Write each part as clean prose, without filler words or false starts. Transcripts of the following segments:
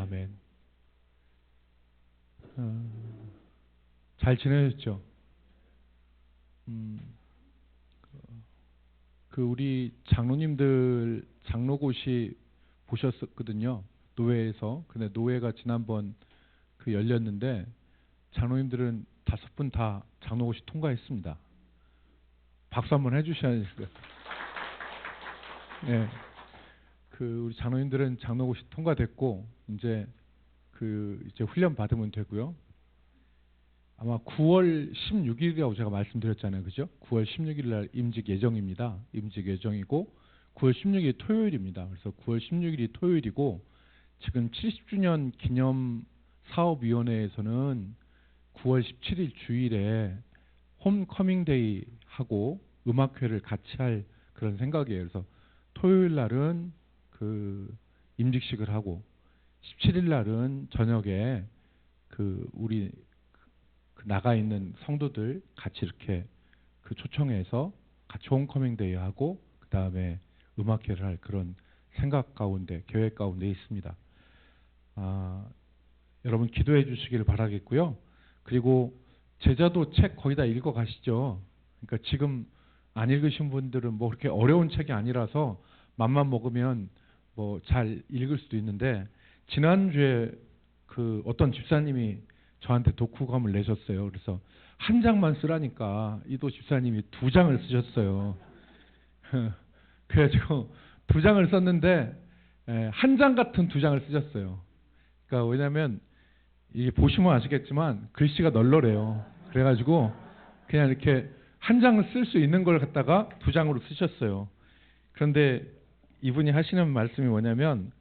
아멘. 잘 지내셨죠? 우리 장로님들 장로고시 보셨었거든요. 노회에서. 근데 노회가 지난번 열렸는데 장로님들은 5분 다 장로고시 통과했습니다. 박수 한번 해주셔야죠. 네. 우리 장로님들은 장로고시 통과됐고 이제 이제 훈련 받으면 되고요. 아마 9월 16일이라고 제가 말씀드렸잖아요. 그죠? 9월 16일 날 임직 예정입니다. 임직 예정이고 9월 16일이 토요일입니다. 그래서 9월 16일이 토요일이고 지금 70주년 기념 사업위원회에서는 9월 17일 주일에 홈커밍 데이 하고 음악회를 같이 할 그런 생각이에요. 그래서 토요일 날은 임직식을 하고 17일 날은 저녁에 우리 나가 있는 성도들 같이 이렇게 초청해서 같이 홈커밍 데이 하고 그 다음에 음악회를 할 그런 생각 가운데 계획 가운데 있습니다. 여러분 기도해 주시기를 바라겠고요. 그리고 제자도 책 거의 다 읽어 가시죠. 그러니까 지금 안 읽으신 분들은 뭐 그렇게 어려운 책이 아니라서 맘만 먹으면 뭐 잘 읽을 수도 있는데 지난주에 어떤 집사님이 저한테 독후감을 내셨어요. 그래서 한 장만 쓰라니까 이도 집사님이 2장을 쓰셨어요. 그래가지고 2장을 썼는데 한 장 같은 2장을 쓰셨어요. 그러니까 왜냐하면 이게 보시면 아시겠지만 글씨가 널널해요. 그래가지고 그냥 이렇게 한 장을 쓸 수 있는 걸 갖다가 2장으로 쓰셨어요. 그런데 이분이 하시는 말씀이 뭐냐면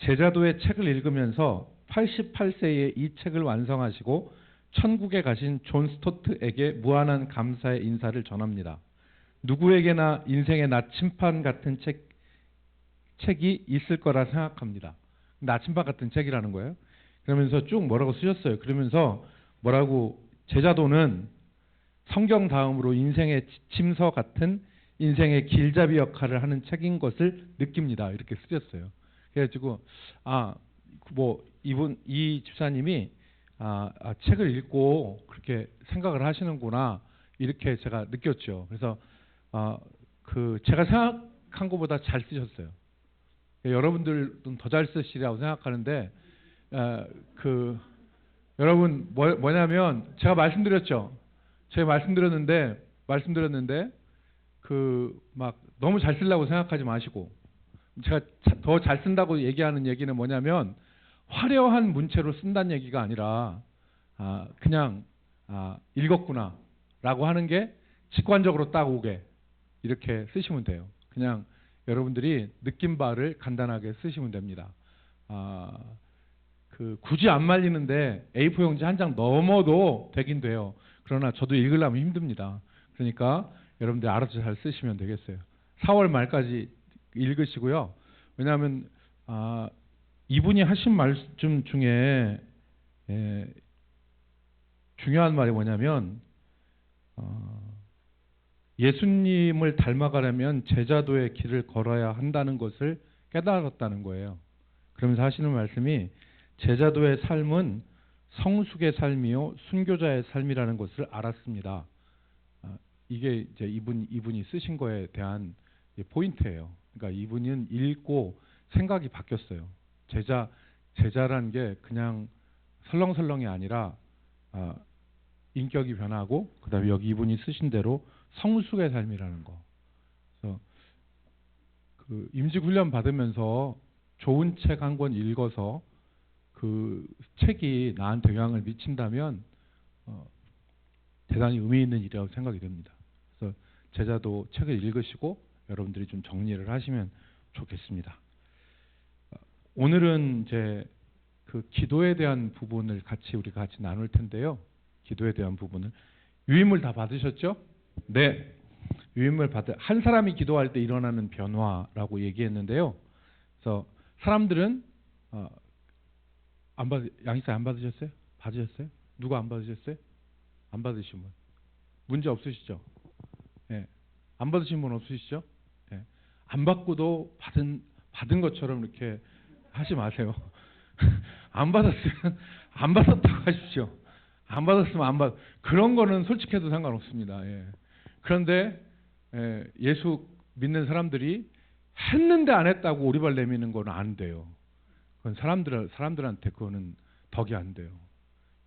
제자도의 책을 읽으면서 88세에 이 책을 완성하시고 천국에 가신 존 스토트에게 무한한 감사의 인사를 전합니다. 누구에게나 인생의 나침반 같은 책이 있을 거라 생각합니다. 나침반 같은 책이라는 거예요. 그러면서 쭉 뭐라고 쓰셨어요. 그러면서 뭐라고 제자도는 성경 다음으로 인생의 지침서 같은 인생의 길잡이 역할을 하는 책인 것을 느낍니다. 이렇게 쓰셨어요. 그래가지고 이 집사님이 책을 읽고 그렇게 생각을 하시는구나 이렇게 제가 느꼈죠. 그래서 제가 생각한 것보다 잘 쓰셨어요. 여러분들은 더 잘 쓰시리라고 생각하는데 여러분 뭐냐면 제가 말씀드렸죠. 제가 말씀드렸는데 막 너무 잘 쓰려고 생각하지 마시고 제가 더 잘 쓴다고 얘기하는 얘기는 뭐냐면 화려한 문체로 쓴다는 얘기가 아니라 그냥 읽었구나 라고 하는 게 직관적으로 딱 오게 이렇게 쓰시면 돼요. 그냥 여러분들이 느낀 바를 간단하게 쓰시면 됩니다. 굳이 안 말리는데 A4 용지 한 장 넘어도 되긴 돼요. 그러나 저도 읽으려면 힘듭니다. 그러니까 여러분들 알아서 잘 쓰시면 되겠어요. 4월 말까지 읽으시고요. 왜냐하면 이분이 하신 말씀 중에 중요한 말이 뭐냐면 예수님을 닮아가려면 제자도의 길을 걸어야 한다는 것을 깨달았다는 거예요. 그러면서 하시는 말씀이 제자도의 삶은 성숙의 삶이요 순교자의 삶이라는 것을 알았습니다. 이게 이제 이분이 쓰신 거에 대한 포인트예요. 그러니까 이분은 읽고 생각이 바뀌었어요. 제자라는 게 그냥 설렁설렁이 아니라 인격이 변하고 그다음에 여기 이분이 쓰신 대로 성숙의 삶이라는 거. 그래서 임직 훈련 받으면서 좋은 책 한 권 읽어서 그 책이 나한테 영향을 미친다면 대단히 의미 있는 일이라고 생각이 됩니다. 그래서 제자도 책을 읽으시고 여러분들이 좀 정리를 하시면 좋겠습니다. 오늘은 이제 기도에 대한 부분을 우리가 같이 나눌 텐데요. 기도에 대한 부분을 유임을 다 받으셨죠? 네. 유임을 한 사람이 기도할 때 일어나는 변화라고 얘기했는데요. 그래서 사람들은 양이사 안 받으셨어요? 받으셨어요? 누가 안 받으셨어요? 안 받으신 분. 문제 없으시죠? 예. 안 받으신 분 없으시죠? 예. 안 받고도 받은 것처럼 이렇게 하지 마세요. 안 받았으면 안 받았다고 하십시오. 안 받았으면 안 받. 그런 거는 솔직해도 상관없습니다. 예. 그런데 예수 믿는 사람들이 했는데 안 했다고 오리발 내미는 건 안 돼요. 그건 사람들한테 그거는 덕이 안 돼요.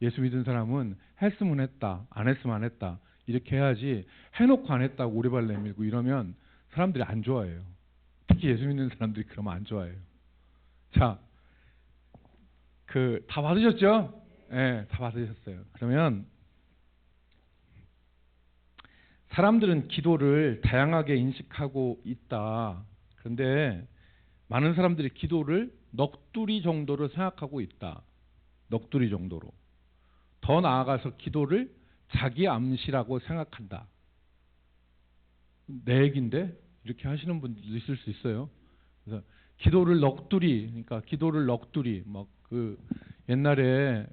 예수 믿은 사람은 했으면 했다, 안 했으면 안 했다 이렇게 해야지 해놓고 안 했다고 오리발 내밀고 이러면 사람들이 안 좋아해요. 특히 예수 믿는 사람들이 그러면 안 좋아해요. 자, 다 받으셨죠? 네, 다 받으셨어요. 그러면 사람들은 기도를 다양하게 인식하고 있다. 그런데 많은 사람들이 기도를 넋두리 정도로 생각하고 있다. 넋두리 정도로. 더 나아가서 기도를 자기 암시라고 생각한다. 내 얘기인데 이렇게 하시는 분들도 있을 수 있어요. 그래서 기도를 넋두리, 그러니까 기도를 넋두리, 옛날에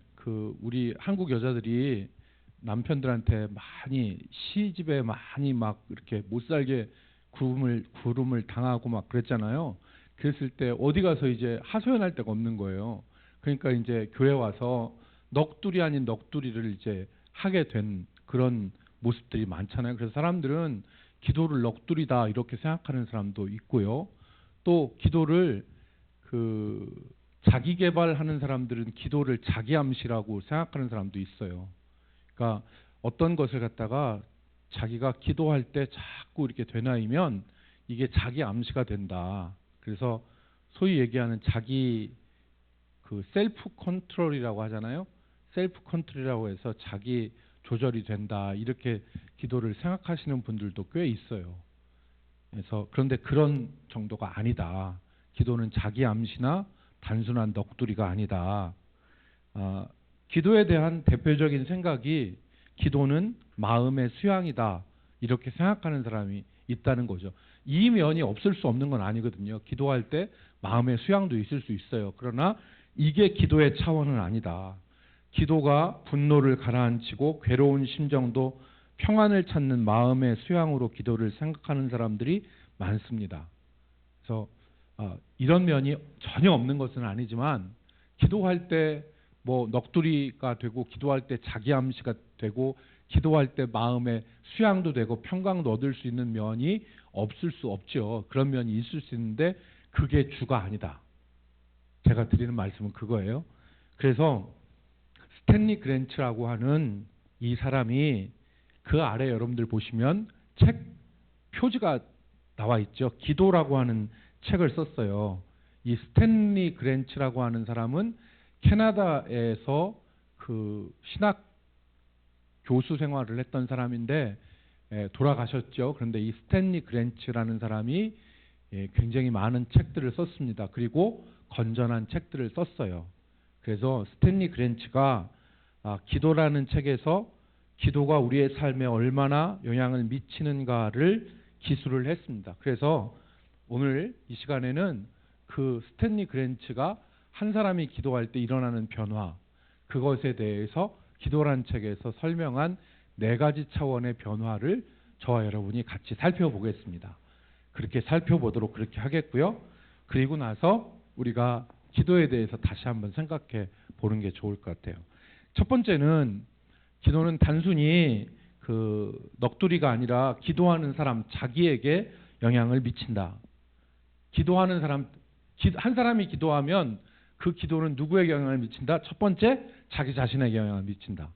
우리 한국 여자들이 남편들한테 많이 시집에 많이 막 이렇게 못 살게 구름을 당하고 막 그랬잖아요. 그랬을 때 어디 가서 이제 하소연할 데가 없는 거예요. 그러니까 이제 교회 와서 넋두리 아닌 넋두리를 이제 하게 된 그런 모습들이 많잖아요. 그래서 사람들은 기도를 넋두리다 이렇게 생각하는 사람도 있고요. 또 기도를 자기 개발하는 사람들은 기도를 자기 암시라고 생각하는 사람도 있어요. 그러니까 어떤 것을 갖다가 자기가 기도할 때 자꾸 이렇게 되뇌이면 이게 자기 암시가 된다. 그래서 소위 얘기하는 자기 셀프 컨트롤이라고 하잖아요. 셀프 컨트롤이라고 해서 자기 조절이 된다. 이렇게 기도를 생각하시는 분들도 꽤 있어요. 그래서 그런데 그런 정도가 아니다. 기도는 자기 암시나 단순한 넋두리가 아니다. 기도에 대한 대표적인 생각이 기도는 마음의 수양이다. 이렇게 생각하는 사람이 있다는 거죠. 이 면이 없을 수 없는 건 아니거든요. 기도할 때 마음의 수양도 있을 수 있어요. 그러나 이게 기도의 차원은 아니다. 기도가 분노를 가라앉히고 괴로운 심정도 평안을 찾는 마음의 수양으로 기도를 생각하는 사람들이 많습니다. 그래서 이런 면이 전혀 없는 것은 아니지만 기도할 때 넋두리가 되고 기도할 때 자기 암시가 되고 기도할 때 마음의 수양도 되고 평강도 얻을 수 있는 면이 없을 수 없죠. 그런 면이 있을 수 있는데 그게 주가 아니다. 제가 드리는 말씀은 그거예요. 그래서 스탠리 그랜츠라고 하는 이 사람이 그 아래 여러분들 보시면 책 표지가 나와 있죠. 기도라고 하는 책을 썼어요. 이 스탠리 그랜츠라고 하는 사람은 캐나다에서 신학 교수 생활을 했던 사람인데 돌아가셨죠. 그런데 이 스탠리 그랜츠라는 사람이 굉장히 많은 책들을 썼습니다. 그리고 건전한 책들을 썼어요. 그래서 스탠리 그랜츠가 기도라는 책에서 기도가 우리의 삶에 얼마나 영향을 미치는가를 기술을 했습니다. 그래서 오늘 이 시간에는 그 스탠리 그랜츠가 한 사람이 기도할 때 일어나는 변화, 그것에 대해서 기도라는 책에서 설명한 4가지 차원의 변화를 저와 여러분이 같이 살펴보겠습니다. 그렇게 살펴보도록 그렇게 하겠고요. 그리고 나서 우리가 기도에 대해서 다시 한번 생각해 보는 게 좋을 것 같아요. 첫 번째는 기도는 단순히 넋두리가 아니라 기도하는 사람 자기에게 영향을 미친다. 기도하는 사람, 한 사람이 기도하면 그 기도는 누구에게 영향을 미친다? 첫 번째, 자기 자신에게 영향을 미친다.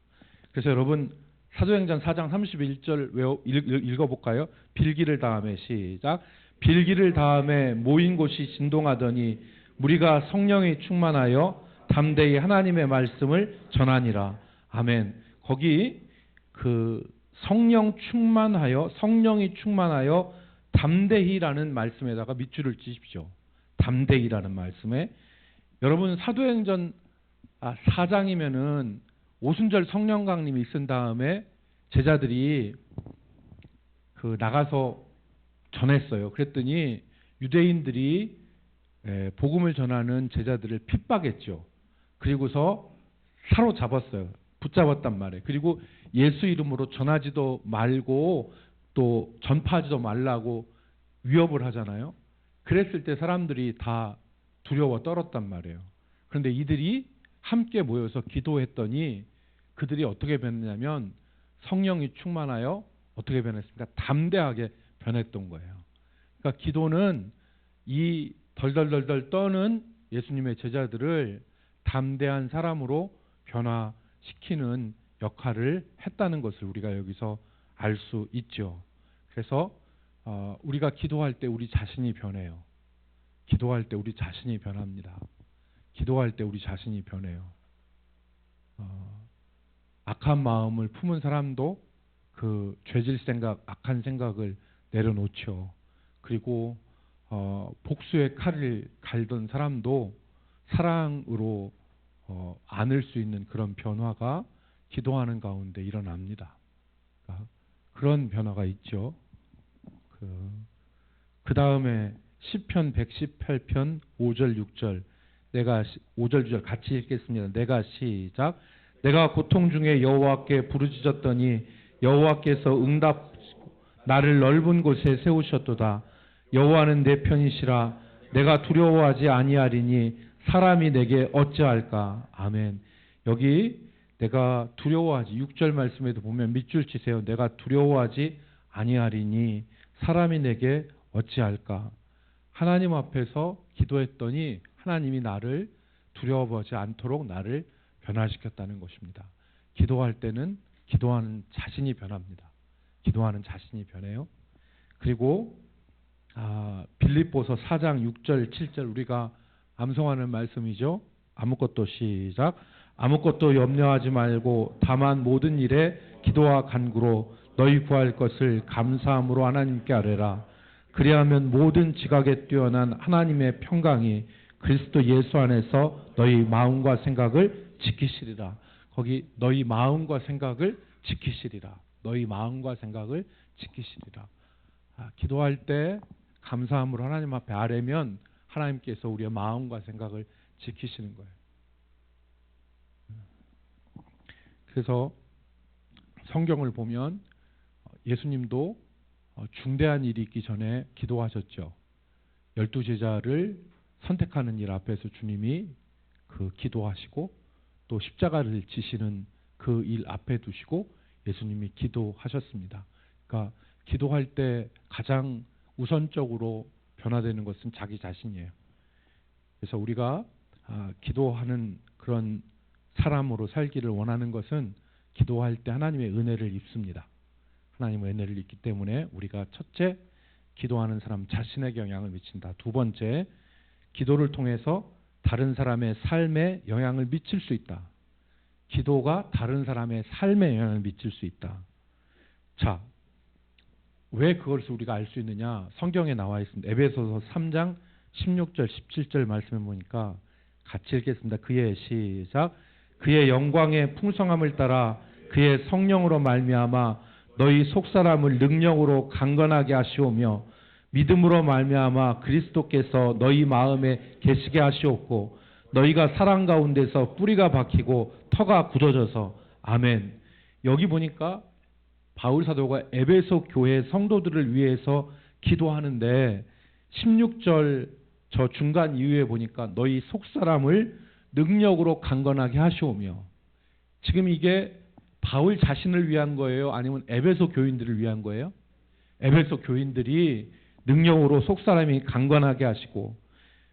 그래서 여러분 사도행전 4장 31절 읽어볼까요? 빌기를 다음에 시작. 빌기를 다음에 모인 곳이 진동하더니 무리가 성령이 충만하여 담대히 하나님의 말씀을 전하니라. 아멘. 거기 성령이 충만하여 담대히라는 말씀에다가 밑줄을 치십시오. 담대히라는 말씀에 여러분 사도행전 4장이면은 오순절 성령 강림이 있은 다음에 제자들이 나가서 전했어요. 그랬더니 유대인들이 복음을 전하는 제자들을 핍박했죠. 그리고서 사로잡았어요. 붙잡았단 말이에요. 그리고 예수 이름으로 전하지도 말고 또 전파하지도 말라고 위협을 하잖아요. 그랬을 때 사람들이 다 두려워 떨었단 말이에요. 그런데 이들이 함께 모여서 기도했더니 그들이 어떻게 변했냐면 성령이 충만하여 어떻게 변했습니까? 담대하게 변했던 거예요. 그러니까 기도는 이 덜덜덜덜 떠는 예수님의 제자들을 담대한 사람으로 변화시키는 역할을 했다는 것을 우리가 여기서 알 수 있죠. 그래서 우리가 기도할 때 우리 자신이 변해요. 기도할 때 우리 자신이 변합니다. 기도할 때 우리 자신이 변해요. 악한 마음을 품은 사람도 그 죄질 생각, 악한 생각을 내려놓죠. 그리고 복수의 칼을 갈던 사람도 사랑으로 안을 수 있는 그런 변화가 기도하는 가운데 일어납니다. 그러니까 그런 변화가 있죠. 그 다음에 시편 118편 5절 6절 내가 5절 6절 같이 읽겠습니다. 내가 시작. 내가 고통 중에 여호와께 부르짖었더니 여호와께서 응답 나를 넓은 곳에 세우셨도다. 여호와는 내 편이시라. 내가 두려워하지 아니하리니 사람이 내게 어찌할까. 아멘. 여기 내가 두려워하지 6절 말씀에도 보면 밑줄 치세요. 내가 두려워하지 아니하리니 사람이 내게 어찌할까. 하나님 앞에서 기도했더니 하나님이 나를 두려워하지 않도록 나를 변화시켰다는 것입니다. 기도할 때는 기도하는 자신이 변합니다. 기도하는 자신이 변해요. 그리고 빌립보서 4장 6절 7절 우리가 암송하는 말씀이죠. 아무것도 시작. 아무것도 염려하지 말고 다만 모든 일에 기도와 간구로 너희 구할 것을 감사함으로 하나님께 아뢰라. 그리하면 모든 지각에 뛰어난 하나님의 평강이 그리스도 예수 안에서 너희 마음과 생각을 지키시리라. 거기 너희 마음과 생각을 지키시리라. 너희 마음과 생각을 지키시리라. 기도할 때 감사함으로 하나님 앞에 아뢰면 하나님께서 우리의 마음과 생각을 지키시는 거예요. 그래서 성경을 보면 예수님도 중대한 일이 있기 전에 기도하셨죠. 12제자를 선택하는 일 앞에서 주님이 기도하시고 또 십자가를 지시는 그 일 앞에 두시고 예수님이 기도하셨습니다. 그러니까 기도할 때 가장 우선적으로 변화되는 것은 자기 자신이에요. 그래서 우리가 기도하는 그런 사람으로 살기를 원하는 것은 기도할 때 하나님의 은혜를 입습니다. 하나님의 은혜를 입기 때문에 우리가 첫째, 기도하는 사람 자신에게 영향을 미친다. 두 번째, 기도를 통해서 다른 사람의 삶에 영향을 미칠 수 있다. 기도가 다른 사람의 삶에 영향을 미칠 수 있다. 자, 왜 그것을 우리가 알 수 있느냐? 성경에 나와 있습니다. 에베소서 3장 16절 17절 말씀을 보니까 같이 읽겠습니다. 그의 시작. 그의 영광의 풍성함을 따라 그의 성령으로 말미암아 너희 속사람을 능력으로 강건하게 하시오며 믿음으로 말미암아 그리스도께서 너희 마음에 계시게 하시옵고 너희가 사랑 가운데서 뿌리가 박히고 터가 굳어져서 아멘. 여기 보니까 바울 사도가 에베소 교회 성도들을 위해서 기도하는데 16절 저 중간 이후에 보니까 너희 속사람을 능력으로 강건하게 하시오며 지금 이게 바울 자신을 위한 거예요? 아니면 에베소 교인들을 위한 거예요? 에베소 교인들이 능력으로 속사람이 강건하게 하시고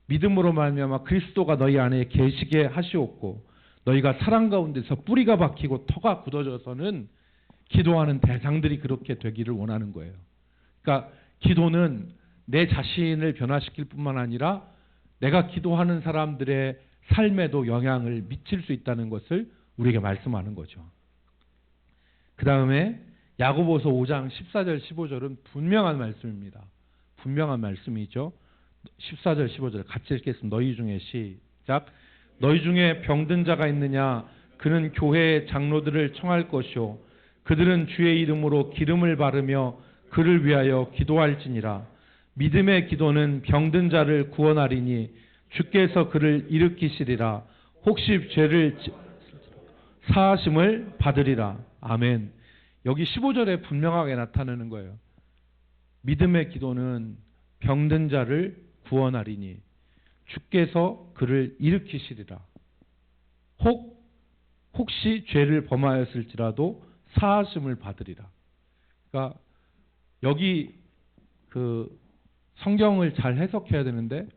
믿음으로 말미암아 그리스도가 너희 안에 계시게 하시옵고 너희가 사랑 가운데서 뿌리가 박히고 터가 굳어져서는 기도하는 대상들이 그렇게 되기를 원하는 거예요. 그러니까 기도는 내 자신을 변화시킬 뿐만 아니라 내가 기도하는 사람들의 삶에도 영향을 미칠 수 있다는 것을 우리에게 말씀하는 거죠. 그 다음에 야고보서 5장 14절 15절은 분명한 말씀입니다. 분명한 말씀이죠. 14절 15절 같이 읽겠습니다. 너희 중에 시작. 너희 중에 병든 자가 있느냐? 그는 교회의 장로들을 청할 것이요 그들은 주의 이름으로 기름을 바르며 그를 위하여 기도할지니라. 믿음의 기도는 병든 자를 구원하리니 주께서 그를 일으키시리라. 혹시 죄를 사하심을 받으리라. 아멘. 여기 15절에 분명하게 나타나는 거예요. 믿음의 기도는 병든 자를 구원하리니 주께서 그를 일으키시리라. 혹시 죄를 범하였을지라도 사하심을 받으리라. 그러니까 여기 그 성경을 잘 해석해야 되는데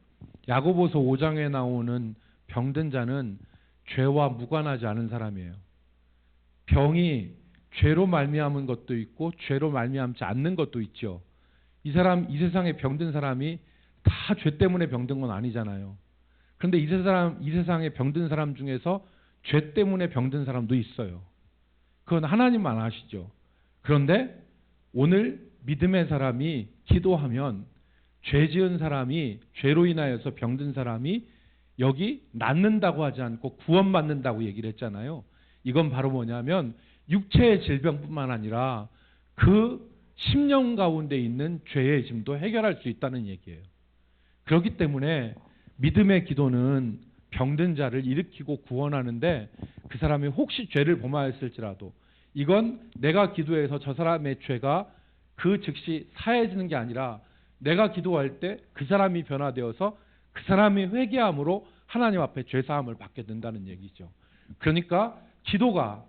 야고보서 5장에 나오는 병든 자는 죄와 무관하지 않은 사람이에요. 병이 죄로 말미암은 것도 있고 죄로 말미암지 않는 것도 있죠. 이 세상에 병든 사람이 다 죄 때문에 병든 건 아니잖아요. 그런데 이 세상에 병든 사람 중에서 죄 때문에 병든 사람도 있어요. 그건 하나님만 아시죠. 그런데 오늘 믿음의 사람이 기도하면 죄 지은 사람이 죄로 인하여서 병든 사람이 여기 낫는다고 하지 않고 구원받는다고 얘기를 했잖아요. 이건 바로 뭐냐면 육체의 질병뿐만 아니라 그 심령 가운데 있는 죄의 짐도 해결할 수 있다는 얘기예요. 그렇기 때문에 믿음의 기도는 병든 자를 일으키고 구원하는데 그 사람이 혹시 죄를 범하였을지라도 이건 내가 기도해서 저 사람의 죄가 그 즉시 사해지는 게 아니라 내가 기도할 때 그 사람이 변화되어서 그 사람이 회개함으로 하나님 앞에 죄사함을 받게 된다는 얘기죠. 그러니까 기도가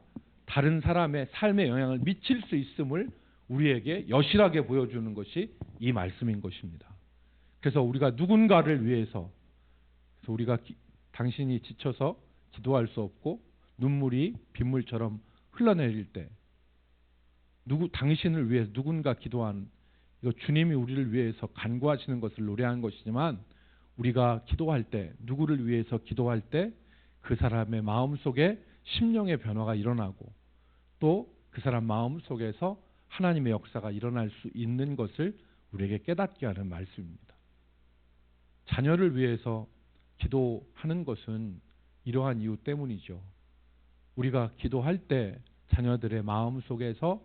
다른 사람의 삶에 영향을 미칠 수 있음을 우리에게 여실하게 보여주는 것이 이 말씀인 것입니다. 그래서 우리가 누군가를 위해서 우리가 당신이 지쳐서 기도할 수 없고 눈물이 빗물처럼 흘러내릴 때 당신을 위해서 누군가 기도한 이거 주님이 우리를 위해서 간구하시는 것을 노래한 것이지만 우리가 기도할 때 누구를 위해서 기도할 때 그 사람의 마음속에 심령의 변화가 일어나고 또 그 사람 마음속에서 하나님의 역사가 일어날 수 있는 것을 우리에게 깨닫게 하는 말씀입니다. 자녀를 위해서 기도하는 것은 이러한 이유 때문이죠. 우리가 기도할 때 자녀들의 마음속에서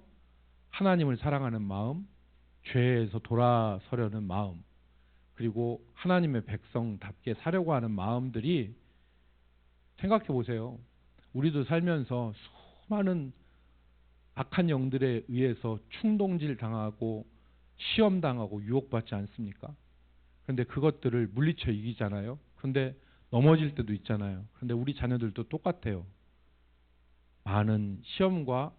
하나님을 사랑하는 마음, 죄에서 돌아서려는 마음, 그리고 하나님의 백성답게 사려고 하는 마음들이 생각해 보세요. 우리도 살면서 수많은 악한 영들에 의해서 충동질 당하고 시험 당하고 유혹받지 않습니까? 그런데 그것들을 물리쳐 이기잖아요. 그런데 넘어질 때도 있잖아요. 그런데 우리 자녀들도 똑같아요. 많은 시험과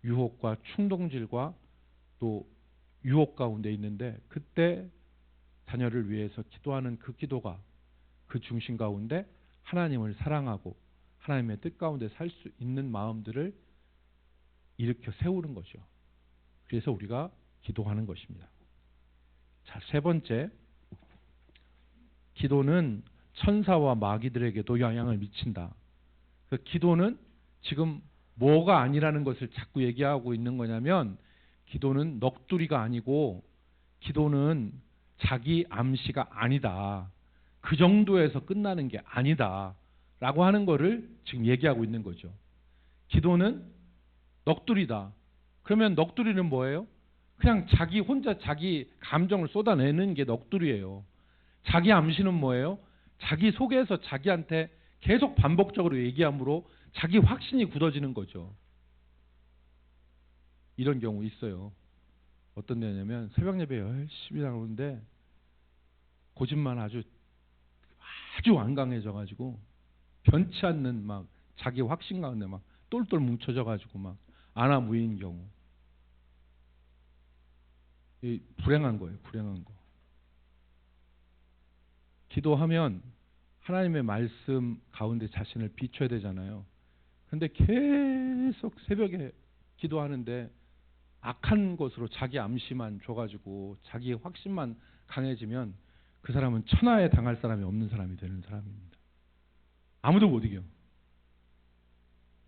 유혹과 충동질과 또 유혹 가운데 있는데 그때 자녀를 위해서 기도하는 그 기도가 그 중심 가운데 하나님을 사랑하고 하나님의 뜻 가운데 살 수 있는 마음들을 일으켜 세우는 거죠. 그래서 우리가 기도하는 것입니다. 자, 세 번째, 기도는 천사와 마귀들에게도 영향을 미친다. 그 기도는 지금 뭐가 아니라는 것을 자꾸 얘기하고 있는 거냐면 기도는 넋두리가 아니고 기도는 자기 암시가 아니다. 그 정도에서 끝나는 게 아니다. 라고 하는 거를 지금 얘기하고 있는 거죠. 기도는 넋두리다. 그러면 넋두리는 뭐예요? 그냥 자기 혼자 자기 감정을 쏟아내는 게 넋두리예요. 자기 암시는 뭐예요? 자기 속에서 자기한테 계속 반복적으로 얘기함으로 자기 확신이 굳어지는 거죠. 이런 경우 있어요. 어떤 데냐면 새벽 예배 열심히 나오는데 고집만 아주 완강해져가지고 변치 않는 막 자기 확신 가운데 막 똘똘 뭉쳐져가지고 막 안하무인 경우. 이 불행한 거예요. 불행한 거. 기도하면 하나님의 말씀 가운데 자신을 비춰야 되잖아요. 그런데 계속 새벽에 기도하는데 악한 것으로 자기 암시만 줘가지고 자기 확신만 강해지면 그 사람은 천하에 당할 사람이 없는 사람이 되는 사람입니다. 아무도 못 이겨.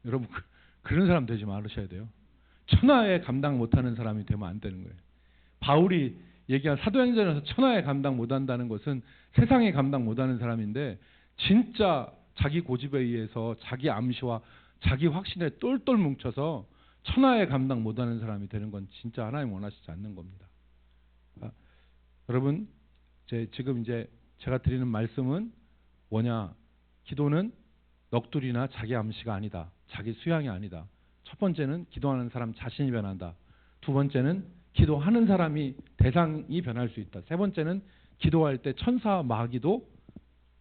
여러분 그런 사람 되지 말으셔야 돼요. 천하에 감당 못하는 사람이 되면 안 되는 거예요. 바울이 얘기한 사도행전에서 천하에 감당 못한다는 것은 세상에 감당 못하는 사람인데 진짜 자기 고집에 의해서 자기 암시와 자기 확신에 똘똘 뭉쳐서 천하에 감당 못하는 사람이 되는 건 진짜 하나님 원하시지 않는 겁니다. 여러분 지금 이제 제가 드리는 말씀은 뭐냐? 기도는 넋두리나 자기 암시가 아니다. 자기 수양이 아니다. 첫 번째는 기도하는 사람 자신이 변한다. 두 번째는 기도하는 사람이 대상이 변할 수 있다. 세 번째는 기도할 때 천사와 마귀도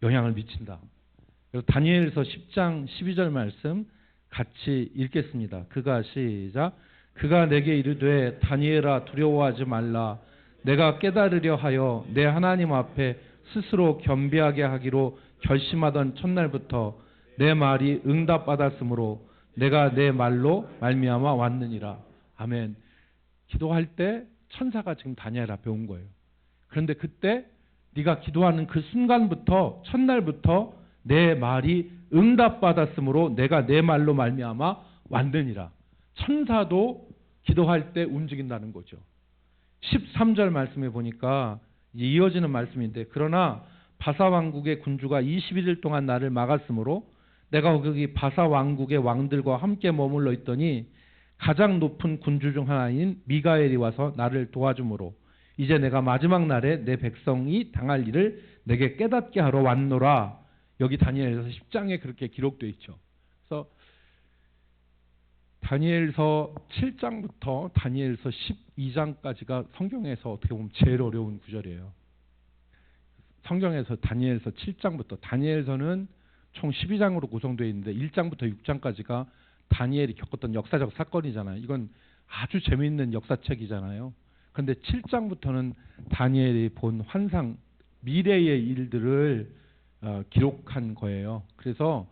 영향을 미친다. 다니엘서 10장 12절 말씀 같이 읽겠습니다. 시작. 그가 내게 이르되 다니엘아 두려워하지 말라. 내가 깨달으려 하여 내 하나님 앞에 스스로 겸비하게 하기로 결심하던 첫날부터 내 말이 응답받았으므로 내가 내 말로 말미암아 왔느니라. 아멘. 기도할 때 천사가 지금 다니엘 앞에 온 거예요. 그런데 그때 네가 기도하는 그 순간부터 첫날부터 내 말이 응답받았으므로 내가 내 말로 말미암아 왔느니라. 천사도 기도할 때 움직인다는 거죠. 13절 말씀에 보니까 이어지는 말씀인데 그러나 바사 왕국의 군주가 21일 동안 나를 막았으므로 내가 거기 바사 왕국의 왕들과 함께 머물러 있더니 가장 높은 군주 중 하나인 미가엘이 와서 나를 도와주므로 이제 내가 마지막 날에 내 백성이 당할 일을 내게 깨닫게 하러 왔노라. 여기 다니엘서 10장에 그렇게 기록되어 있죠. 그래서 다니엘서 7장부터 다니엘서 12장까지가 성경에서 어떻게 보면 제일 어려운 구절이에요. 성경에서 다니엘서 7장부터 다니엘서는 총 12장으로 구성되어 있는데 1장부터 6장까지가 다니엘이 겪었던 역사적 사건이잖아요. 이건 아주 재미있는 역사책이잖아요. 그런데 7장부터는 다니엘이 본 환상, 미래의 일들을 기록한 거예요. 그래서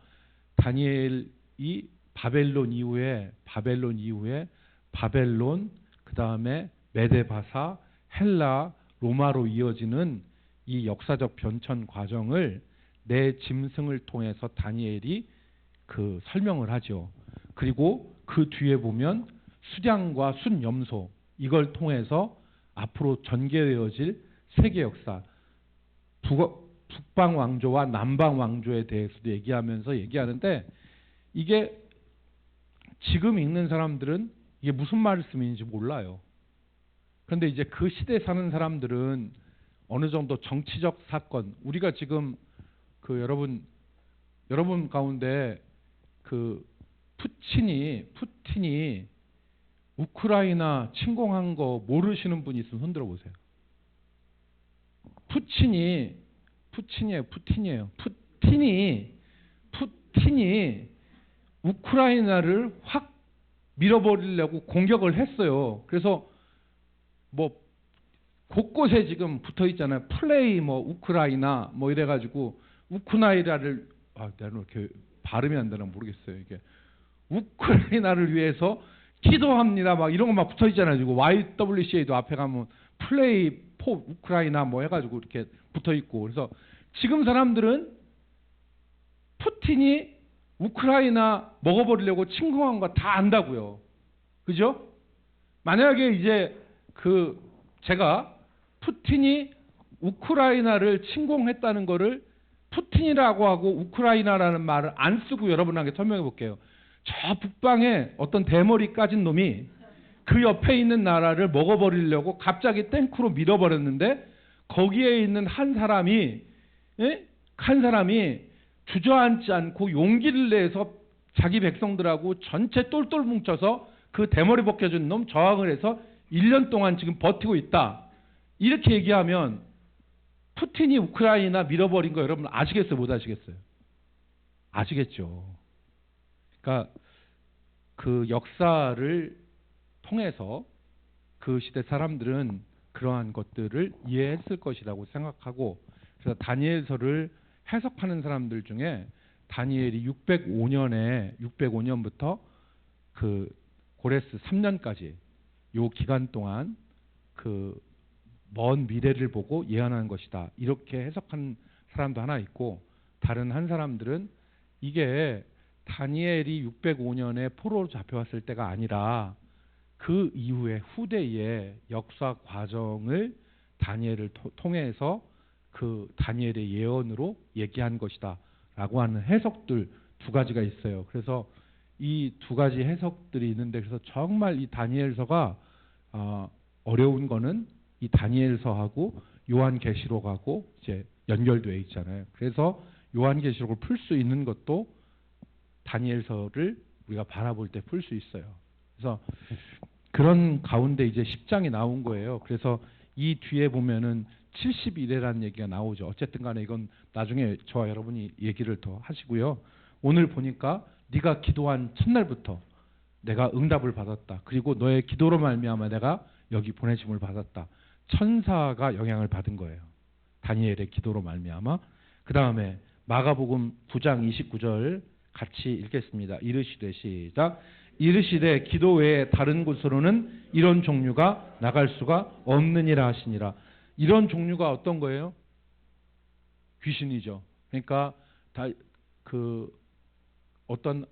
다니엘이 바벨론 이후에 바벨론, 그 다음에 메데바사, 헬라, 로마로 이어지는 이 역사적 변천 과정을 내 짐승을 통해서 다니엘이 설명을 하죠. 그리고 그 뒤에 보면 수량과 순염소 이걸 통해서 앞으로 전개되어질 세계 역사, 북방 왕조와 남방 왕조에 대해서도 얘기하는데 이게 지금 읽는 사람들은 이게 무슨 말씀인지 몰라요. 그런데 이제 그 시대에 사는 사람들은 어느 정도 정치적 사건, 우리가 지금 여러분 가운데 푸틴이 우크라이나 침공한 거 모르시는 분 있으면 손들어 보세요. 푸틴이 우크라이나를 확 밀어버리려고 공격을 했어요. 그래서 곳곳에 지금 붙어 있잖아요. 플레이 우크라이나 이래가지고 우크라이나를 내가 이렇게 발음이 안 되나 모르겠어요. 이게 우크라이나를 위해서 기도합니다. 이런 거 붙어 있잖아요. 지금 YWCA도 앞에 가면 플레이 포 우크라이나 해가지고 이렇게 붙어 있고. 그래서 지금 사람들은 푸틴이 우크라이나 먹어버리려고 침공한 거 다 안다고요. 그죠? 만약에 이제 제가 푸틴이 우크라이나를 침공했다는 거를 푸틴이라고 하고 우크라이나라는 말을 안 쓰고 여러분에게 설명해 볼게요. 저 북방에 어떤 대머리 까진 놈이 그 옆에 있는 나라를 먹어버리려고 갑자기 탱크로 밀어버렸는데 거기에 있는 한 사람이 주저앉지 않고 용기를 내서 자기 백성들하고 전체 똘똘 뭉쳐서 그 대머리 벗겨진 놈 저항을 해서 1년 동안 지금 버티고 있다. 이렇게 얘기하면 푸틴이 우크라이나 밀어버린 거 여러분 아시겠어요? 못 아시겠어요? 아시겠죠. 그러니까 그 역사를 통해서 그 시대 사람들은 그러한 것들을 이해했을 것이라고 생각하고, 그래서 다니엘서를 해석하는 사람들 중에 다니엘이 605년부터 고레스 3년까지 요 기간 동안 먼 미래를 보고 예언한 것이다. 이렇게 해석한 사람도 하나 있고, 다른 한 사람들은 이게 다니엘이 605년에 포로로 잡혀왔을 때가 아니라 그 이후에 후대의 역사 과정을 다니엘을 통해서 다니엘의 예언으로 얘기한 것이다 라고 하는 해석들 두 가지가 있어요. 그래서 이 두 가지 해석들이 있는데, 그래서 정말 이 다니엘서가 어려운 거는 이 다니엘서하고 요한계시록하고 이제 연결되어 있잖아요. 그래서 요한계시록을 풀 수 있는 것도 다니엘서를 우리가 바라볼 때 풀 수 있어요. 그래서 그런 가운데 이제 10장이 나온 거예요. 그래서 이 뒤에 보면은 70일이라는 얘기가 나오죠. 어쨌든 간에 이건 나중에 저와 여러분이 얘기를 더 하시고요. 오늘 보니까 네가 기도한 첫날부터 내가 응답을 받았다. 그리고 너의 기도로 말미암아 내가 여기 보내심을 받았다. 천사가 영향을 받은 거예요. 다니엘의 기도로 말미암아. 그 다음에 마가복음 9장 29절 같이 읽겠습니다. 이르시되 시작. 이르시되 기도 외에 다른 곳으로는 이런 종류가 나갈 수가 없느니라 하시니라. 이런 종류가 어떤 거예요? 귀신이죠. 그러니까 어떤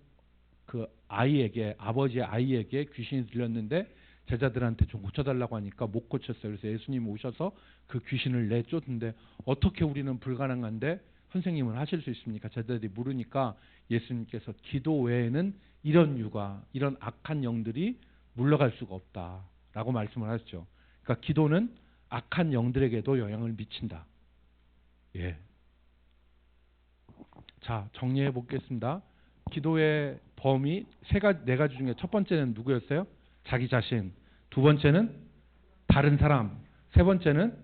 아이에게, 아버지의 아이에게 귀신이 들렸는데 제자들한테 좀 고쳐달라고 하니까 못 고쳤어요. 그래서 예수님이 오셔서 그 귀신을 내쫓는데 어떻게 우리는 불가능한데 선생님은 하실 수 있습니까? 제자들이 물으니까 예수님께서 기도 외에는 이런 유가, 이런 악한 영들이 물러갈 수가 없다라고 말씀을 하셨죠. 그러니까 기도는 악한 영들에게도 영향을 미친다. 예. 자, 정리해 보겠습니다. 기도의 범위 네 가지 중에 첫 번째는 누구였어요? 자기 자신. 두 번째는 다른 사람. 세 번째는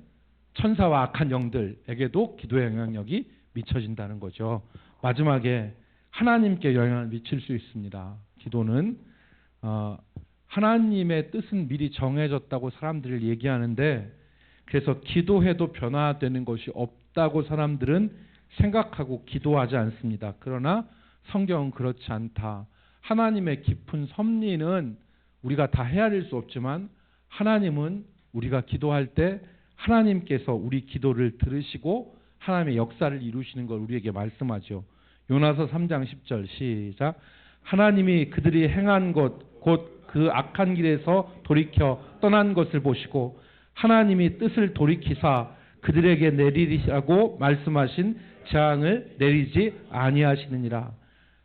천사와 악한 영들에게도 기도의 영향력이 미쳐진다는 거죠. 마지막에 하나님께 영향을 미칠 수 있습니다. 기도는 하나님의 뜻은 미리 정해졌다고 사람들이 얘기하는데 그래서 기도해도 변화되는 것이 없다고 사람들은 생각하고 기도하지 않습니다. 그러나 성경은 그렇지 않다. 하나님의 깊은 섭리는 우리가 다 헤아릴 수 없지만 하나님은 우리가 기도할 때 하나님께서 우리 기도를 들으시고 하나님의 역사를 이루시는 걸 우리에게 말씀하죠. 요나서 3장 10절 시작. 하나님이 그들이 행한 것 곧 그 악한 길에서 돌이켜 떠난 것을 보시고 하나님이 뜻을 돌이키사 그들에게 내리라고 말씀하신 재앙을 내리지 아니하시느니라.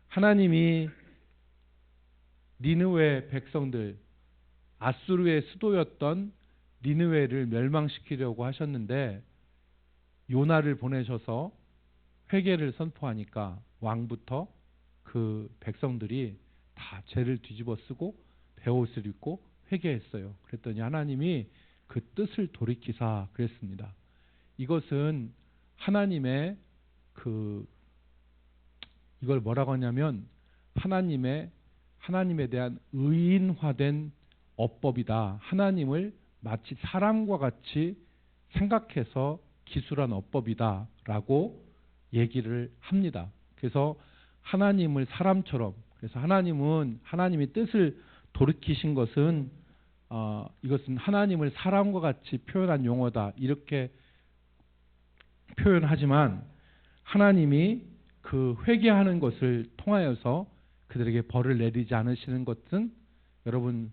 하나님이 니느웨 백성들, 아수르의 수도였던 니느웨를 멸망시키려고 하셨는데 요나를 보내셔서 회개를 선포하니까 왕부터 그 백성들이 다 죄를 뒤집어 쓰고 베옷을 입고 회개했어요. 그랬더니 하나님이 그 뜻을 돌이키사 그랬습니다. 이것은 하나님의 이걸 뭐라고 하냐면 하나님에 대한 의인화된 어법이다. 하나님을 마치 사람과 같이 생각해서 기술한 어법이다라고 얘기를 합니다. 그래서 하나님을 사람처럼, 그래서 하나님이 뜻을 돌이키신 것은 이것은 하나님을 사람과 같이 표현한 용어다. 이렇게 표현하지만 하나님이 그 회개하는 것을 통하여서 그들에게 벌을 내리지 않으시는 것은 여러분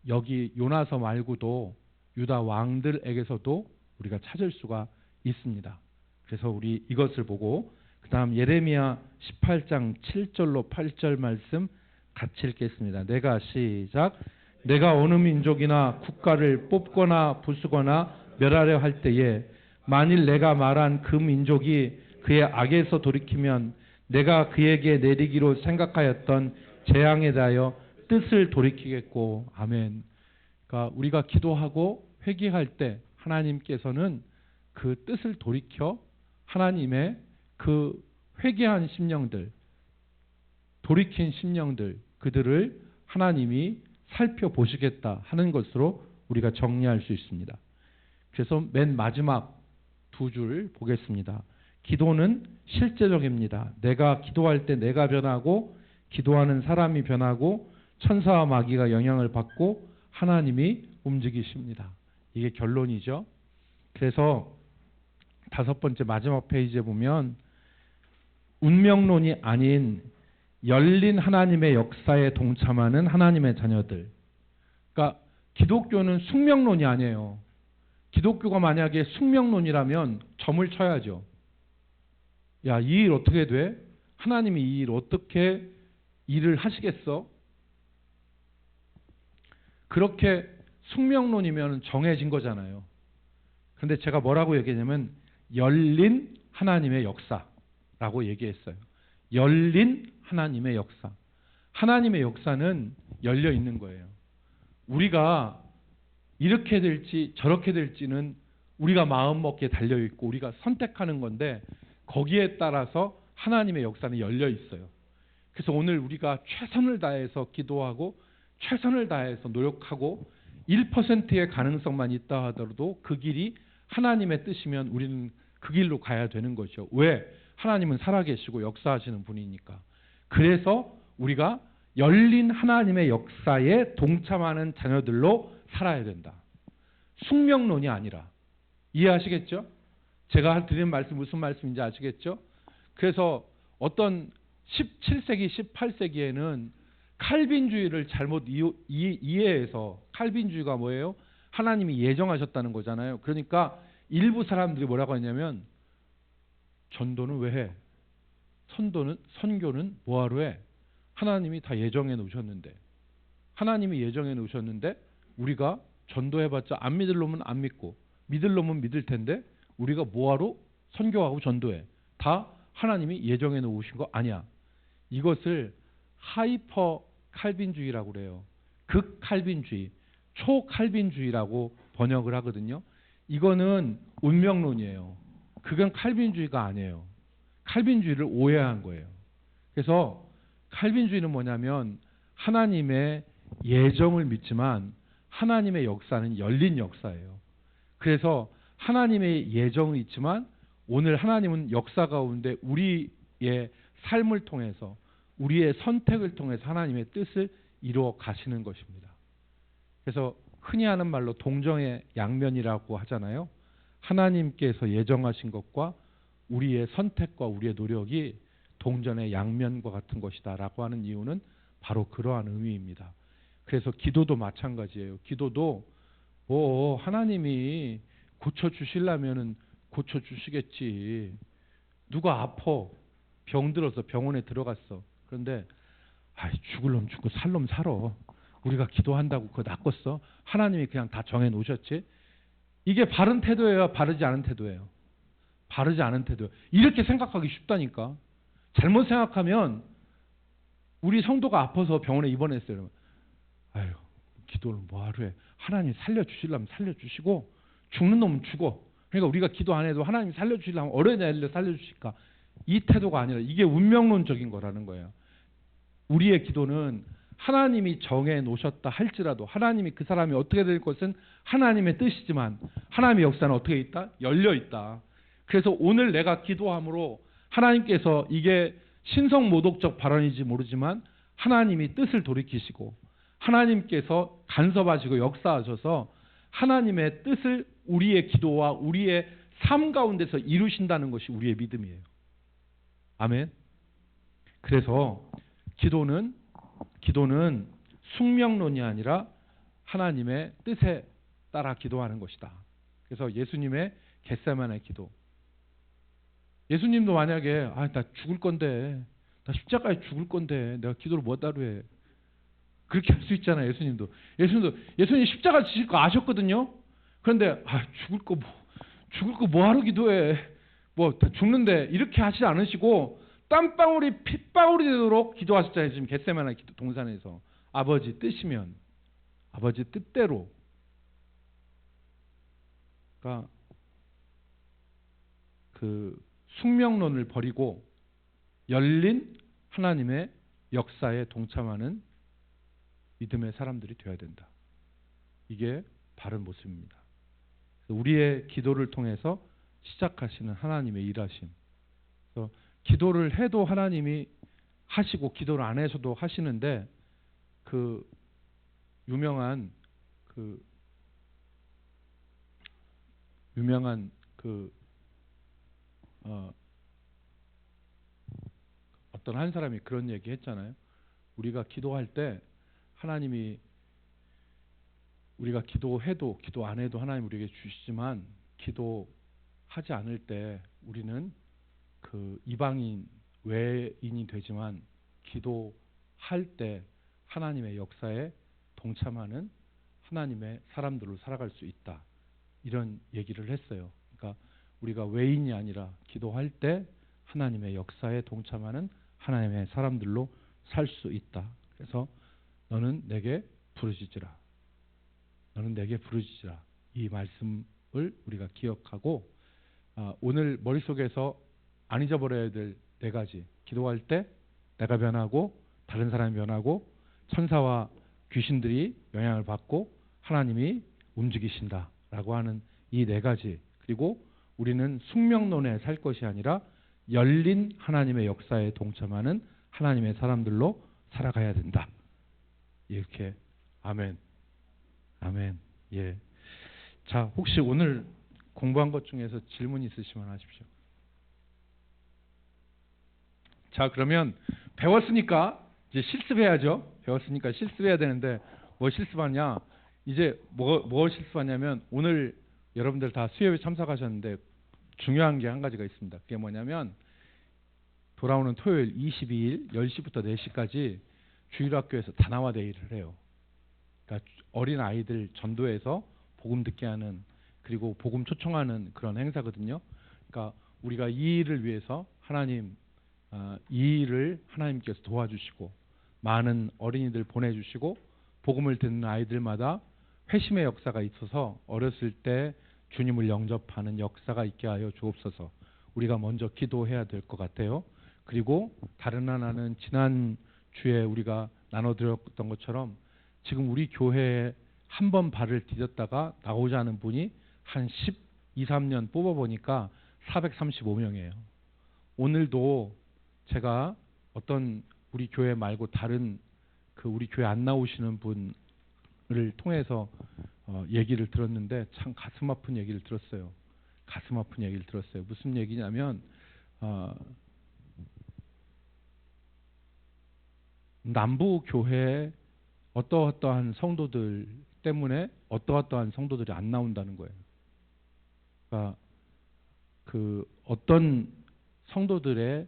여기 요나서 말고도 유다 왕들에게서도 우리가 찾을 수가 있습니다. 그래서 우리 이것을 보고 그 다음 예레미야 18장 7절로 8절 말씀 같이 읽겠습니다. 내가 시작. 내가 어느 민족이나 국가를 뽑거나 부수거나 멸하려 할 때에 만일 내가 말한 그 민족이 그의 악에서 돌이키면 내가 그에게 내리기로 생각하였던 재앙에 대하여 뜻을 돌이키겠고. 아멘. 그러니까 우리가 기도하고 회개할 때 하나님께서는 그 뜻을 돌이켜 하나님의 그 회개한 심령들, 돌이킨 심령들, 그들을 하나님이 살펴보시겠다 하는 것으로 우리가 정리할 수 있습니다. 그래서 맨 마지막 두 줄 보겠습니다. 기도는 실제적입니다. 내가 기도할 때 내가 변하고 기도하는 사람이 변하고 천사와 마귀가 영향을 받고 하나님이 움직이십니다. 이게 결론이죠. 그래서 5번째 마지막 페이지에 보면 운명론이 아닌 열린 하나님의 역사에 동참하는 하나님의 자녀들. 그러니까 기독교는 숙명론이 아니에요. 기독교가 만약에 숙명론이라면 점을 쳐야죠. 야, 이 일 어떻게 돼? 하나님이 이 일 어떻게 일을 하시겠어? 그렇게 숙명론이면 정해진 거잖아요. 그런데 제가 뭐라고 얘기했냐면 열린 하나님의 역사라고 얘기했어요. 열린 하나님의 역사. 하나님의 역사는 열려 있는 거예요. 우리가 이렇게 될지 저렇게 될지는 우리가 마음먹기에 달려 있고 우리가 선택하는 건데 거기에 따라서 하나님의 역사는 열려 있어요. 그래서 오늘 우리가 최선을 다해서 기도하고 최선을 다해서 노력하고 1%의 가능성만 있다 하더라도 그 길이 하나님의 뜻이면 우리는 그 길로 가야 되는 거죠. 왜? 하나님은 살아계시고 역사하시는 분이니까. 그래서 우리가 열린 하나님의 역사에 동참하는 자녀들로 살아야 된다. 숙명론이 아니라. 이해하시겠죠? 제가 드리는 말씀 무슨 말씀인지 아시겠죠? 그래서 어떤 17세기, 18세기에는 칼빈주의를 잘못 이해해서 칼빈주의가 뭐예요? 하나님이 예정하셨다는 거잖아요. 그러니까 일부 사람들이 뭐라고 하냐면 전도는 왜 해? 선교는 뭐하러 해? 하나님이 다 예정해 놓으셨는데 하나님이 예정해 놓으셨는데 우리가 전도해봤자 안 믿을 놈은 안 믿고 믿을 놈은 믿을 텐데 우리가 뭐하러 선교하고 전도해? 다 하나님이 예정해 놓으신 거 아니야. 이것을 하이퍼 칼빈주의라고 그래요. 극 칼빈주의, 초 칼빈주의라고 번역을 하거든요. 이거는 운명론이에요. 그건 칼빈주의가 아니에요. 칼빈주의를 오해한 거예요. 그래서 칼빈주의는 뭐냐면 하나님의 예정을 믿지만 하나님의 역사는 열린 역사예요. 그래서 하나님의 예정은 있지만 오늘 하나님은 역사 가운데 우리의 삶을 통해서 우리의 선택을 통해서 하나님의 뜻을 이루어 가시는 것입니다. 그래서 흔히 하는 말로 동정의 양면이라고 하잖아요. 하나님께서 예정하신 것과 우리의 선택과 우리의 노력이 동전의 양면과 같은 것이다라고 하는 이유는 바로 그러한 의미입니다. 그래서 기도도 마찬가지예요. 기도도 뭐 하나님이 고쳐주시려면은 고쳐주시겠지. 누가 아파 병들어서 병원에 들어갔어. 그런데 죽을 놈 죽고 살 놈 살아. 우리가 기도한다고 그거 낚았어. 하나님이 그냥 다 정해 놓으셨지. 이게 바른 태도예요, 바르지 않은 태도예요? 바르지 않은 태도. 이렇게 생각하기 쉽다니까. 잘못 생각하면 우리 성도가 아파서 병원에 입원했어요. 아유, 기도를 뭐하러 해? 하나님 살려주시려면 살려주시고 죽는 놈은 죽어. 그러니까 우리가 기도 안 해도 하나님 살려주시려면 어려냐 살려주실까? 이 태도가 아니라 이게 운명론적인 거라는 거예요. 우리의 기도는 하나님이 정해 놓으셨다 할지라도 하나님이 그 사람이 어떻게 될 것은 하나님의 뜻이지만 하나님의 역사는 어떻게 있다? 열려 있다. 그래서 오늘 내가 기도함으로 하나님께서 이게 신성모독적 발언인지 모르지만 하나님이 뜻을 돌이키시고 하나님께서 간섭하시고 역사하셔서 하나님의 뜻을 우리의 기도와 우리의 삶 가운데서 이루신다는 것이 우리의 믿음이에요. 아멘. 그래서 기도는 숙명론이 아니라 하나님의 뜻에 따라 기도하는 것이다. 그래서 예수님의 겟세마네 기도. 예수님도 만약에 나 죽을 건데 나 십자가에 죽을 건데 내가 기도를 뭐따로 해. 그렇게 할 수 있잖아요. 예수님 십자가 지실 거 아셨거든요. 그런데 죽을 거 뭐하러 기도해. 다 죽는데 이렇게 하시지 않으시고 땀방울이 핏방울이 되도록 기도하셨잖아요. 지금 겟세마네 기도 동산에서. 아버지 뜻이면 아버지 뜻대로. 그러니까 그 숙명론을 버리고 열린 하나님의 역사에 동참하는 믿음의 사람들이 되어야 된다. 이게 바른 모습입니다. 우리의 기도를 통해서 시작하시는 하나님의 일하심. 그래서 기도를 해도 하나님이 하시고 기도를 안 해서도 하시는데 그 유명한 어떤 한 사람이 그런 얘기 했잖아요. 우리가 기도할 때 하나님이 우리가 기도해도 기도 안 해도 하나님 우리에게 주시지만 기도하지 않을 때 우리는 그 이방인 외인이 되지만 기도할 때 하나님의 역사에 동참하는 하나님의 사람들로 살아갈 수 있다. 이런 얘기를 했어요. 그러니까 우리가 외인이 아니라 기도할 때 하나님의 역사에 동참하는 하나님의 사람들로 살 수 있다. 그래서 너는 내게 부르짖으라. 너는 내게 부르짖으라. 이 말씀 우리가 기억하고 오늘 머릿속에서 안 잊어버려야 될 4가지. 기도할 때 내가 변하고 다른 사람이 변하고 천사와 귀신들이 영향을 받고 하나님이 움직이신다라고 하는 이 4가지. 그리고 우리는 숙명론에 살 것이 아니라 열린 하나님의 역사에 동참하는 하나님의 사람들로 살아가야 된다. 이렇게 아멘. 아멘. 예. 자, 혹시 오늘 공부한 것 중에서 질문 있으시면 하십시오. 자, 그러면 배웠으니까 이제 실습해야죠. 배웠으니까 실습해야 되는데 뭐 실습하냐? 이제 뭐 실습하냐면 오늘 여러분들 다 수요일에 참석하셨는데 중요한 게 한 가지가 있습니다. 그게 뭐냐면 돌아오는 토요일 22일 10시부터 4시까지 주일학교에서 다나와 데이를 해요. 그러니까 어린 아이들 전도해서 복음 듣게 하는 그리고 복음 초청하는 그런 행사거든요. 그러니까 우리가 이 일을 위해서 이 일을 하나님께서 도와주시고 많은 어린이들 보내주시고 복음을 듣는 아이들마다 회심의 역사가 있어서 어렸을 때 주님을 영접하는 역사가 있게 하여 주옵소서. 우리가 먼저 기도해야 될 것 같아요. 그리고 다른 하나는 지난 주에 우리가 나눠드렸던 것처럼 지금 우리 교회에 한 번 발을 디뎠다가 나오지 않은 분이 한 12, 3년 뽑아보니까 435명이에요. 오늘도 제가 어떤 우리 교회 말고 다른 우리 교회 안 나오시는 분을 통해서 얘기를 들었는데 참 가슴 아픈 얘기를 들었어요. 가슴 아픈 얘기를 들었어요. 무슨 얘기냐면 남부 교회에 어떠한 성도들 때문에 어떠한 성도들이 안 나온다는 거예요. 그러니까 어떤 성도들의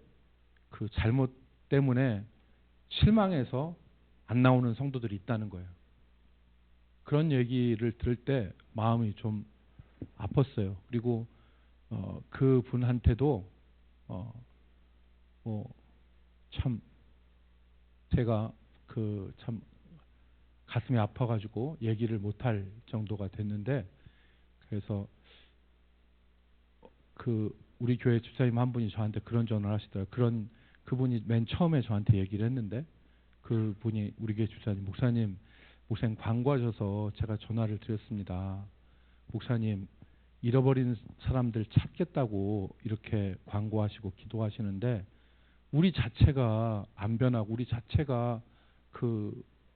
잘못 때문에 실망해서 안 나오는 성도들이 있다는 거예요. 그런 얘기를 들을 때 마음이 좀 아팠어요. 그리고 그 분한테도 참 제가 참 가슴이 아파가지고 얘기를 못할 정도가 됐는데 그래서 우리 교회 집사님 한 분이 저한테 그런 전화를 하시더라고요. 그분이 맨 처음에 저한테 얘기를 했는데 그분이 우리 교회 집사님 목사님 광고하셔서 제가 전화를 드렸습니다. 목사님 잃어버린 사람들 찾겠다고 이렇게 광고하시고 기도하시는데 우리 자체가 안 변하고 우리 자체가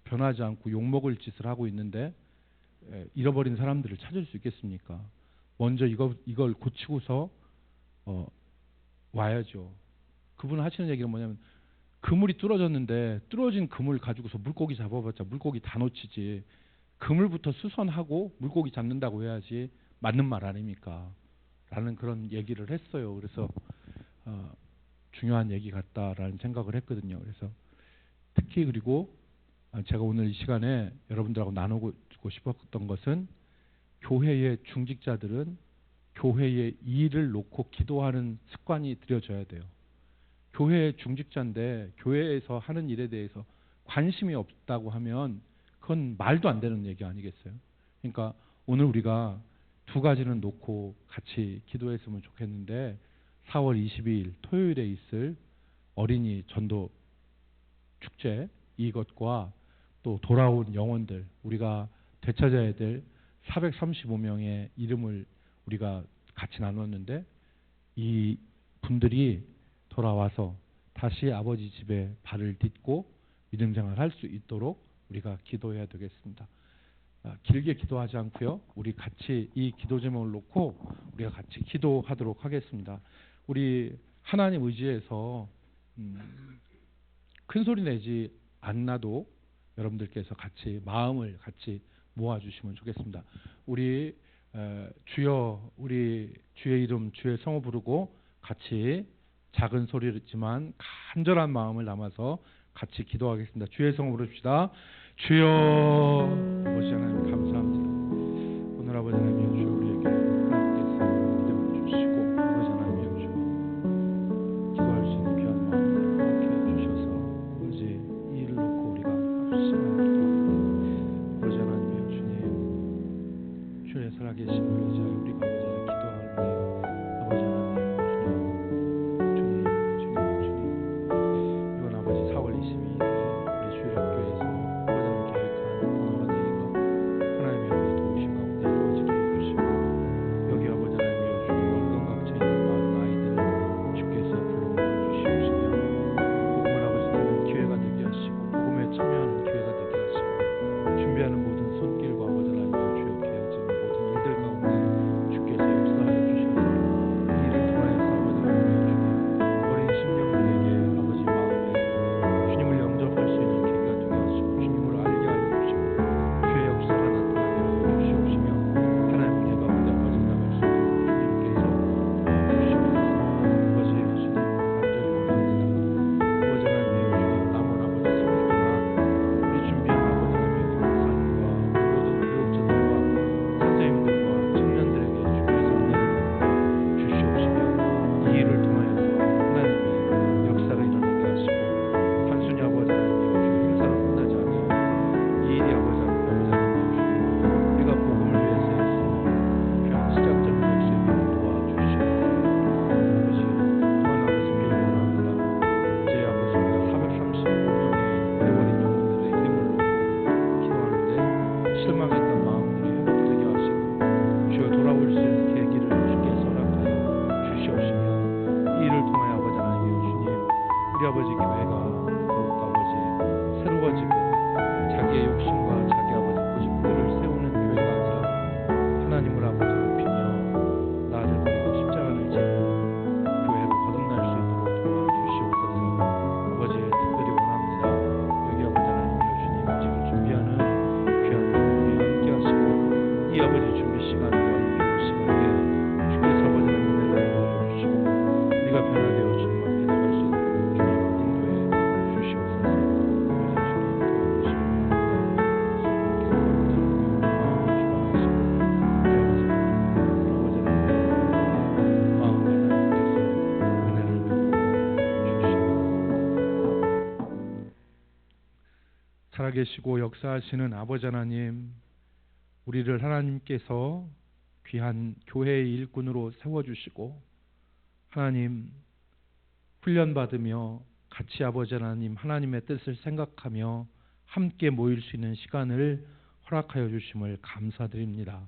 변하지 않고 욕먹을 짓을 하고 있는데 잃어버린 사람들을 찾을 수 있겠습니까? 먼저 이걸 고치고서 와야죠. 그분 하시는 얘기는 뭐냐면 그물이 뚫어졌는데 뚫어진 그물 가지고서 물고기 잡아봤자 물고기 다 놓치지 그물부터 수선하고 물고기 잡는다고 해야지 맞는 말 아닙니까? 라는 그런 얘기를 했어요. 그래서 중요한 얘기 같다라는 생각을 했거든요. 그래서 특히 그리고 제가 오늘 이 시간에 여러분들하고 나누고 싶었던 것은 교회의 중직자들은 교회의 일을 놓고 기도하는 습관이 들여져야 돼요. 교회의 중직자인데 교회에서 하는 일에 대해서 관심이 없다고 하면 그건 말도 안 되는 얘기 아니겠어요? 그러니까 오늘 우리가 2가지는 놓고 같이 기도했으면 좋겠는데 4월 22일 토요일에 있을 어린이 전도 축제 이것과 또 돌아온 영혼들 우리가 되찾아야 될 435명의 이름을 우리가 같이 나눴는데 이 분들이 돌아와서 다시 아버지 집에 발을 딛고 믿음 생활을 할 수 있도록 우리가 기도해야 되겠습니다. 길게 기도하지 않고요. 우리 같이 이 기도 제목을 놓고 우리가 같이 기도하도록 하겠습니다. 우리 하나님 의지해서 큰 소리 내지 않나도 여러분들께서 같이 마음을 같이 모아주시면 좋겠습니다. 우리 주여 우리 주의 이름 주의 성을 부르고 같이 작은 소리지만 간절한 마음을 담아서 같이 기도하겠습니다. 주의 성을 부릅시다. 주여 아버지 하나님 감사합니다. 오늘 아버지 하나님 주여 우리에게 하나님께서 믿음을 주시고 아버지 하나님 주여 기도할 수 있는 귀한 마음을 함께 해주셔서 아버지 이 일을 놓고 우리가 합심하고 아버지 하나님 주님 주의 살아계심을 의지하여 우리가 살아계시고 역사하시는 아버지 하나님, 우리를 하나님께서 귀한 교회의 일꾼으로 세워주시고 하나님 훈련받으며 같이 아버지 하나님 하나님의 뜻을 생각하며 함께 모일 수 있는 시간을 허락하여 주심을 감사드립니다.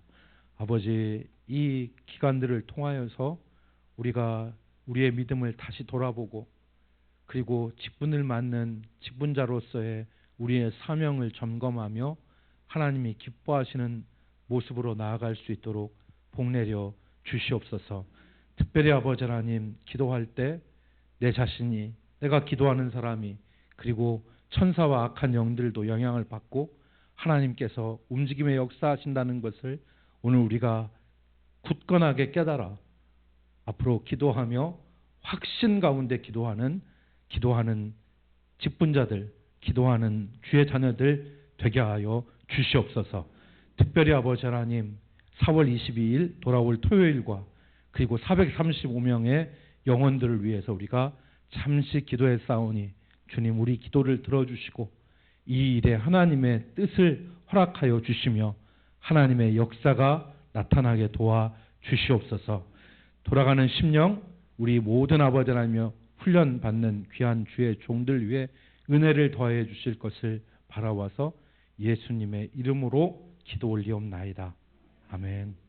아버지, 이 기간들을 통하여서 우리가 우리의 믿음을 다시 돌아보고 그리고 직분을 맡는 직분자로서의 우리의 사명을 점검하며 하나님이 기뻐하시는 모습으로 나아갈 수 있도록 복내려 주시옵소서. 특별히 아버지 하나님, 기도할 때 내 자신이, 내가 기도하는 사람이, 그리고 천사와 악한 영들도 영향을 받고 하나님께서 움직임의 역사하신다는 것을 오늘 우리가 굳건하게 깨달아 앞으로 기도하며 확신 가운데 기도하는 직분자들, 기도하는 주의 자녀들 되게 하여 주시옵소서. 특별히 아버지 하나님, 4월 22일 돌아올 토요일과 그리고 435명의 영혼들을 위해서 우리가 잠시 기도했사오니 주님, 우리 기도를 들어주시고 이 일에 하나님의 뜻을 허락하여 주시며 하나님의 역사가 나타나게 도와 주시옵소서. 돌아가는 심령 우리 모든 아버지 하나님이여 훈련받는 귀한 주의 종들 위해 은혜를 더해 주실 것을 바라와서 예수님의 이름으로 기도 올리옵나이다. 아멘.